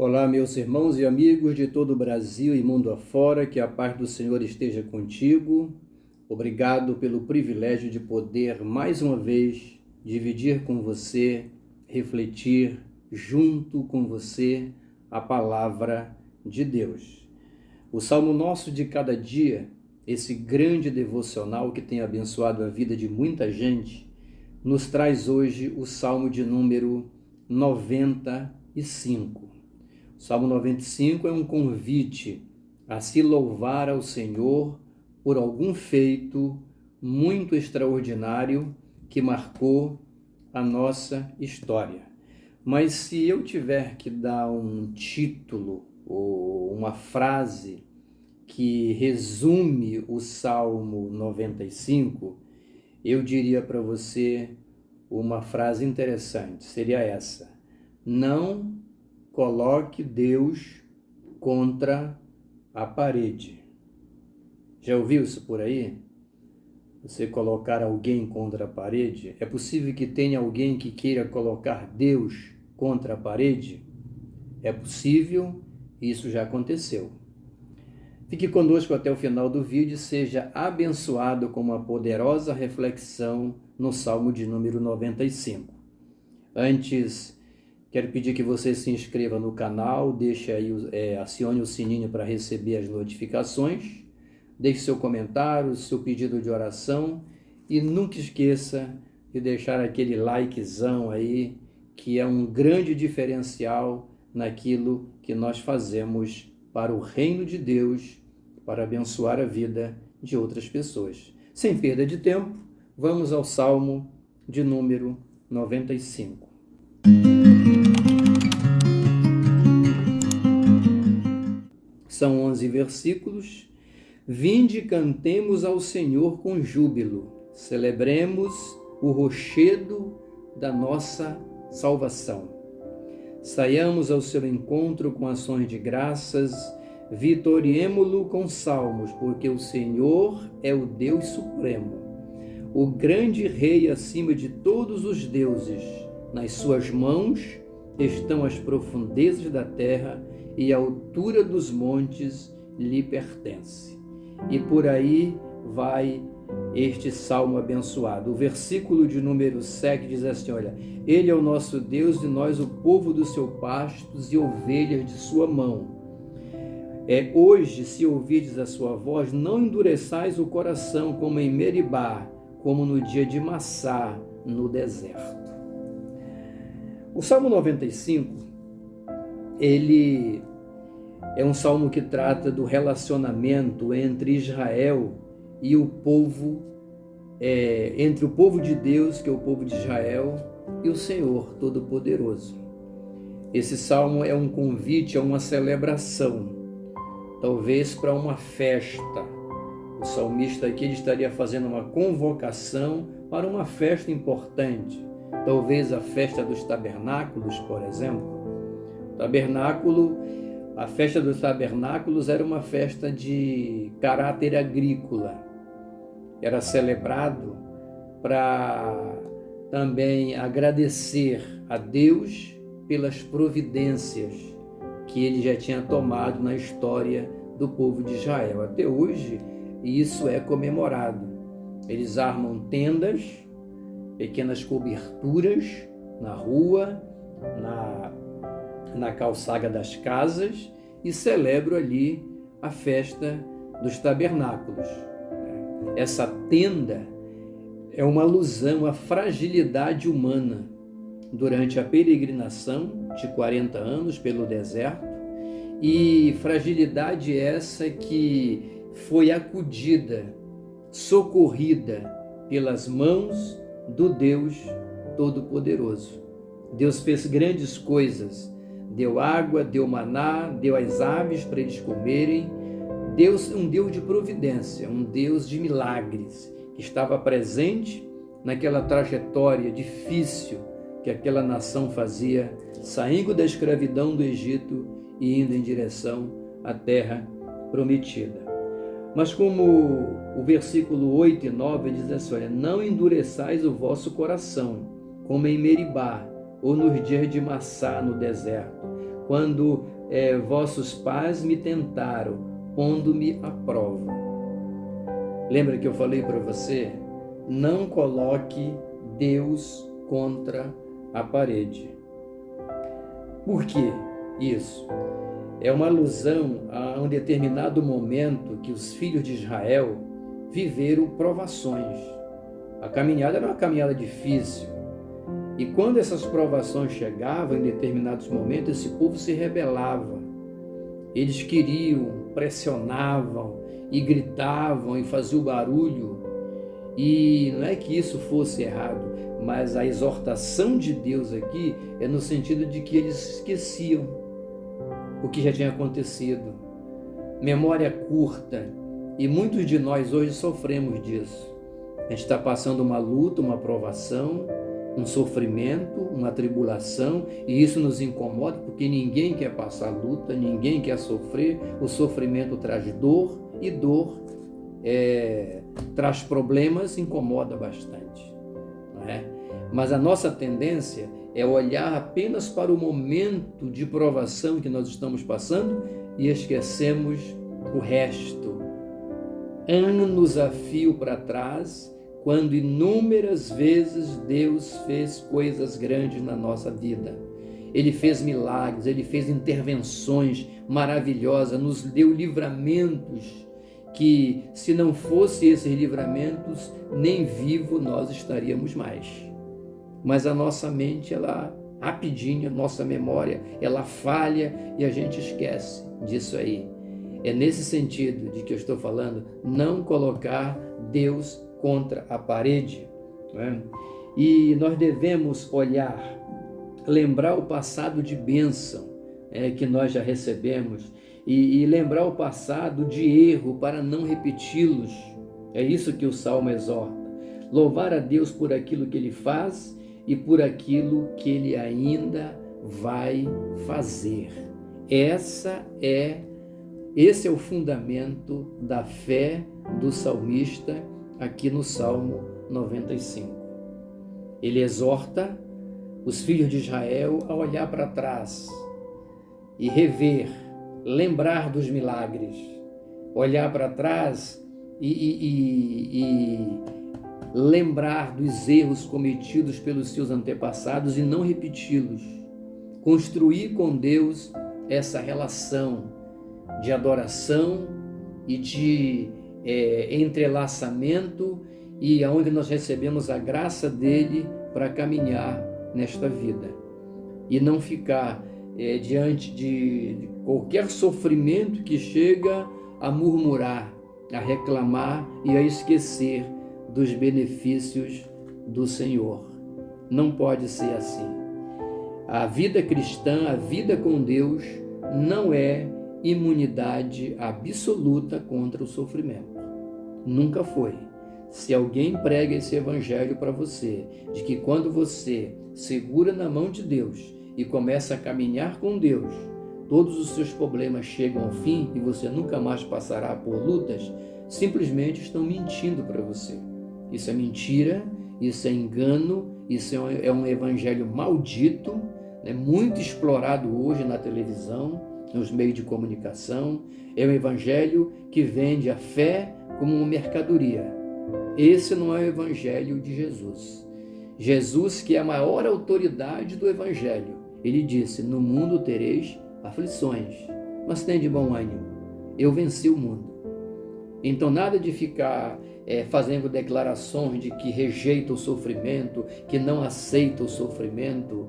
Olá, meus irmãos e amigos de todo o Brasil e mundo afora, que a paz do Senhor esteja contigo. Obrigado pelo privilégio de poder, mais uma vez, dividir com você, refletir junto com você a palavra de Deus. O Salmo nosso de cada dia, esse grande devocional que tem abençoado a vida de muita gente, nos traz hoje o Salmo de número 95. O Salmo 95 é um convite a se louvar ao Senhor por algum feito muito extraordinário que marcou a nossa história. Mas se eu tiver que dar um título ou uma frase que resume o Salmo 95, eu diria para você uma frase interessante, seria essa: não coloque Deus contra a parede. Já ouviu isso por aí? Você colocar alguém contra a parede? É possível que tenha alguém que queira colocar Deus contra a parede? É possível, isso já aconteceu. Fique conosco até o final do vídeo e seja abençoado com uma poderosa reflexão no Salmo de número 95. Antes, quero pedir que você se inscreva no canal, acione o sininho para receber as notificações, deixe seu comentário, seu pedido de oração e nunca esqueça de deixar aquele likezão aí, que é um grande diferencial naquilo que nós fazemos para o reino de Deus, para abençoar a vida de outras pessoas. Sem perda de tempo, vamos ao Salmo de número 95. São 11 versículos. Vinde e cantemos ao Senhor com júbilo, celebremos o rochedo da nossa salvação. Saiamos ao seu encontro com ações de graças, vitoriemo-lo com salmos, porque o Senhor é o Deus supremo, o grande Rei acima de todos os deuses. Nas suas mãos estão as profundezas da terra, e a altura dos montes lhe pertence. E por aí vai este salmo abençoado. O versículo de número 7 diz assim, olha: Ele é o nosso Deus e nós o povo dos seus pastos e ovelhas de sua mão. Hoje, se ouvirdes a sua voz, não endureçais o coração como em Meribá, como no dia de Massá, no deserto. O Salmo 95, ele é um salmo que trata do relacionamento entre Israel e o povo, entre o povo de Deus, que é o povo de Israel, e o Senhor Todo-Poderoso. Esse salmo é um convite a uma celebração, talvez para uma festa. O salmista aqui ele estaria fazendo uma convocação para uma festa importante, talvez a festa dos tabernáculos, por exemplo. A festa dos tabernáculos era uma festa de caráter agrícola. Era celebrado para também agradecer a Deus pelas providências que ele já tinha tomado na história do povo de Israel. Até hoje, isso é comemorado. Eles armam tendas, pequenas coberturas na rua, na calçada das casas, e celebram ali a festa dos tabernáculos. Essa tenda é uma alusão à fragilidade humana durante a peregrinação de 40 anos pelo deserto, e fragilidade essa que foi acudida, socorrida pelas mãos do Deus Todo-Poderoso. Deus fez grandes coisas, deu água, deu maná, deu as aves para eles comerem. Deus é um Deus de providência, um Deus de milagres, que estava presente naquela trajetória difícil que aquela nação fazia, saindo da escravidão do Egito e indo em direção à terra prometida. Mas como o versículo 8 e 9 diz assim, olha: não endureçais o vosso coração, como em Meribá, ou nos dias de Massá no deserto, quando vossos pais me tentaram, pondo-me à prova. Lembra que eu falei para você? Não coloque Deus contra a parede. Por quê isso? É uma alusão a um determinado momento que os filhos de Israel viveram provações. A caminhada era uma caminhada difícil. E quando essas provações chegavam em determinados momentos, esse povo se rebelava. Eles queriam, pressionavam e gritavam e faziam barulho. E não é que isso fosse errado, mas a exortação de Deus aqui é no sentido de que eles esqueciam o que já tinha acontecido. Memória curta. E muitos de nós hoje sofremos disso. A gente está passando uma luta, uma provação, um sofrimento, uma tribulação, e isso nos incomoda porque ninguém quer passar luta, ninguém quer sofrer. O sofrimento traz dor, e dor traz problemas, incomoda bastante, não é? Mas a nossa tendência é olhar apenas para o momento de provação que nós estamos passando e esquecemos o resto. Anos a fio para trás, quando inúmeras vezes Deus fez coisas grandes na nossa vida. Ele fez milagres, Ele fez intervenções maravilhosas, nos deu livramentos que, se não fosse esses livramentos, nem vivo nós estaríamos mais. Mas a nossa mente, ela rapidinho, nossa memória, ela falha e a gente esquece disso aí. É nesse sentido de que eu estou falando, não colocar Deus contra a parede, né? E nós devemos olhar, lembrar o passado de bênção que nós já recebemos e lembrar o passado de erro para não repeti-los. É isso que o Salmo exorta. Louvar a Deus por aquilo que Ele faz e por aquilo que Ele ainda vai fazer. Esse é o fundamento da fé do salmista aqui no Salmo 95. Ele exorta os filhos de Israel a olhar para trás e rever, lembrar dos milagres, olhar para trás e lembrar dos erros cometidos pelos seus antepassados e não repeti-los. Construir com Deus essa relação de adoração e de entrelaçamento, e aonde nós recebemos a graça dele para caminhar nesta vida e não ficar diante de qualquer sofrimento que chega a murmurar, a reclamar e a esquecer dos benefícios do Senhor. Não pode ser assim. A vida cristã, a vida com Deus, não é imunidade absoluta contra o sofrimento. Nunca foi. Se alguém prega esse evangelho para você, de que quando você segura na mão de Deus e começa a caminhar com Deus, todos os seus problemas chegam ao fim e você nunca mais passará por lutas, simplesmente estão mentindo para você. Isso é mentira, isso é engano, isso é um evangelho maldito, muito explorado hoje na televisão, nos meios de comunicação. É um evangelho que vende a fé como uma mercadoria. Esse não é o evangelho de Jesus. Jesus, que é a maior autoridade do evangelho, ele disse: no mundo tereis aflições, mas tem de bom ânimo, eu venci o mundo. Então nada de ficar fazendo declarações de que rejeita o sofrimento, que não aceita o sofrimento.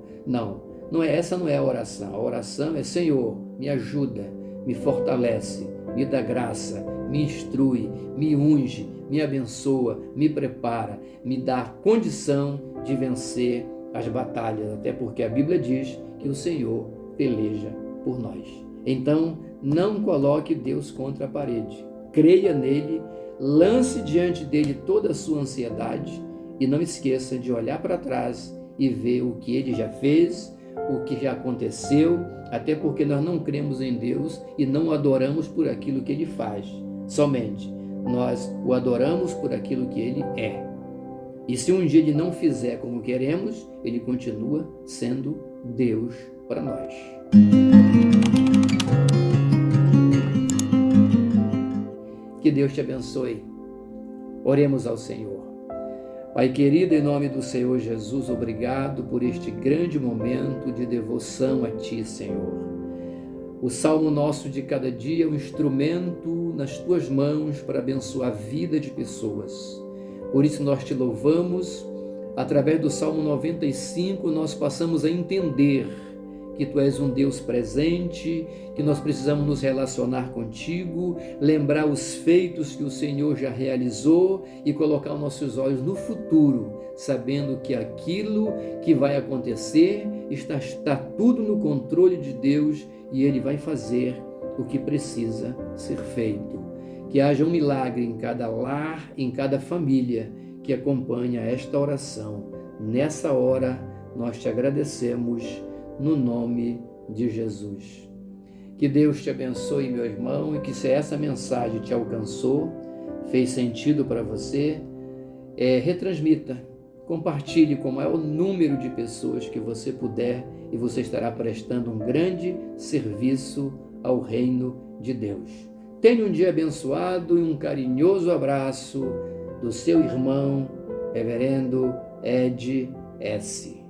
Essa não é a oração. A oração é: Senhor, me ajuda, me fortalece, me dá graça, me instrui, me unge, me abençoa, me prepara, me dá condição de vencer as batalhas, até porque a Bíblia diz que o Senhor peleja por nós. Então, não coloque Deus contra a parede. Creia nele, lance diante dele toda a sua ansiedade e não esqueça de olhar para trás e ver o que ele já fez, o que já aconteceu, até porque nós não cremos em Deus e não o adoramos por aquilo que ele faz. Somente nós o adoramos por aquilo que ele é. E se um dia ele não fizer como queremos, ele continua sendo Deus para nós. Que Deus te abençoe. Oremos ao Senhor. Pai querido, em nome do Senhor Jesus, obrigado por este grande momento de devoção a Ti, Senhor. O salmo nosso de cada dia é um instrumento nas Tuas mãos para abençoar a vida de pessoas. Por isso nós Te louvamos. Através do Salmo 95, nós passamos a entender que Tu és um Deus presente, que nós precisamos nos relacionar contigo, lembrar os feitos que o Senhor já realizou e colocar os nossos olhos no futuro, sabendo que aquilo que vai acontecer está tudo no controle de Deus e Ele vai fazer o que precisa ser feito. Que haja um milagre em cada lar, em cada família que acompanha esta oração. Nessa hora, nós te agradecemos no nome de Jesus. Que Deus te abençoe, meu irmão, e que se essa mensagem te alcançou, fez sentido para você, retransmita, compartilhe com o maior número de pessoas que você puder e você estará prestando um grande serviço ao reino de Deus. Tenha um dia abençoado e um carinhoso abraço do seu irmão, Reverendo Ed S.